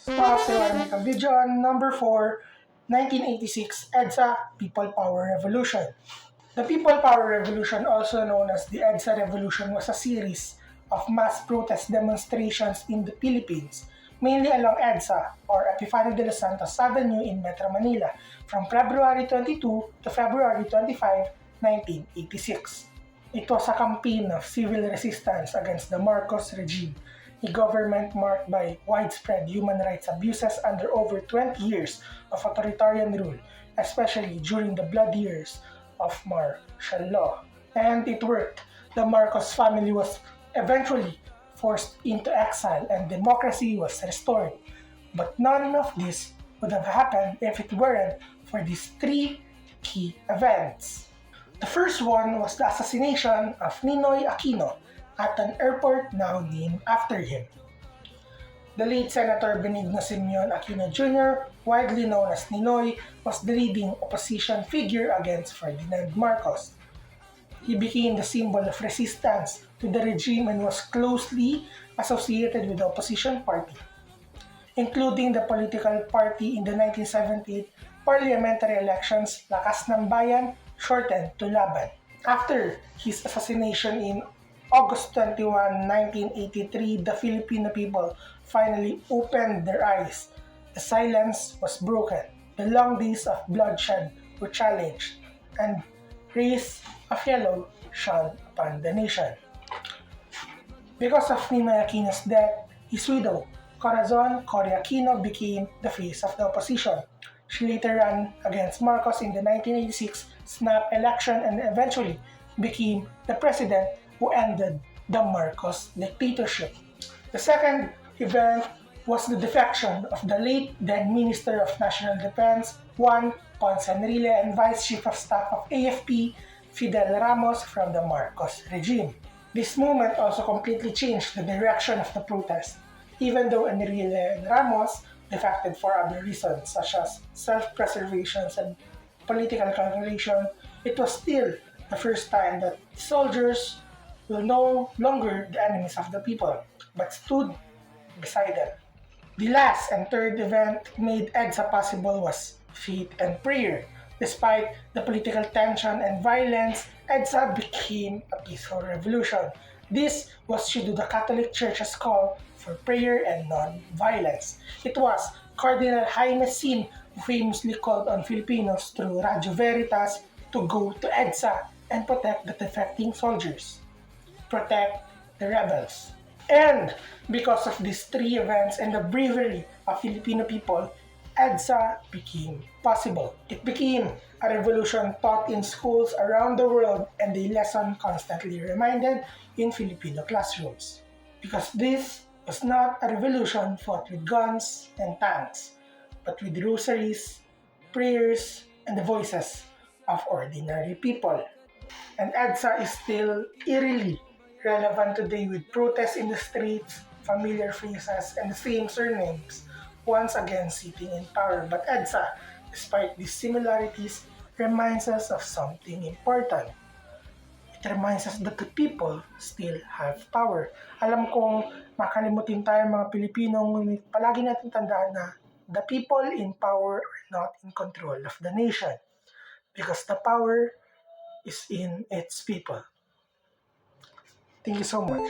Warming Video on number 4, 1986 EDSA People Power Revolution. The People Power Revolution, also known as the EDSA Revolution, was a series of mass protest demonstrations in the Philippines, mainly along EDSA or Epifanio de los Santos Avenue in Metro Manila from February 22 to February 25, 1986. It was a campaign of civil resistance against the Marcos regime, a government marked by widespread human rights abuses under over 20 years of authoritarian rule, especially during the blood years of martial law. And it worked. The Marcos family was eventually forced into exile and democracy was restored. But none of this would have happened if it weren't for these three key events. The first one was the assassination of Ninoy Aquino at an airport now named after him. The late Senator Benigno Simeon Aquino Jr., widely known as Ninoy, was the leading opposition figure against Ferdinand Marcos. He became the symbol of resistance to the regime and was closely associated with the opposition party, including the political party in the 1978 parliamentary elections, Lakas ng Bayan, shortened to Laban. After his assassination in August 21, 1983, the Filipino people finally opened their eyes. The silence was broken. The long days of bloodshed were challenged, and rays of yellow shone upon the nation. Because of Ninoy Aquino's death, his widow, Corazon Cory Aquino, became the face of the opposition. She later ran against Marcos in the 1986 snap election and eventually became the president who ended the Marcos dictatorship. The second event was the defection of the late then Minister of National Defense, Juan Ponce Enrile, and Vice Chief of Staff of AFP, Fidel Ramos, from the Marcos regime. This movement also completely changed the direction of the protest, even though Enrile and Ramos defected for other reasons such as self-preservation and political calculation. It was still the first time that soldiers were no longer the enemies of the people, but stood beside them. The last and third event made EDSA possible was faith and prayer. Despite the political tension and violence, EDSA became a peaceful revolution. This was due to the Catholic Church's call for prayer and non-violence. It was Cardinal Jaime Sin who famously called on Filipinos through Radio Veritas to go to EDSA and protect the defecting soldiers, protect the rebels. And because of these three events and the bravery of Filipino people, EDSA became possible. It became a revolution taught in schools around the world and a lesson constantly reminded in Filipino classrooms. Because this was not a revolution fought with guns and tanks, but with rosaries, prayers, and the voices of ordinary people. And EDSA is still eerily relevant today with protests in the streets, familiar faces, and the same surnames once again sitting in power. But EDSA, despite these similarities, reminds us of something important. It reminds us that the people still have power. Alam kong makalimutin tayo mga Pilipino, ngunit palagi natin tandaan na the people in power are not in control of the nation because the power is in its people. Thank you so much.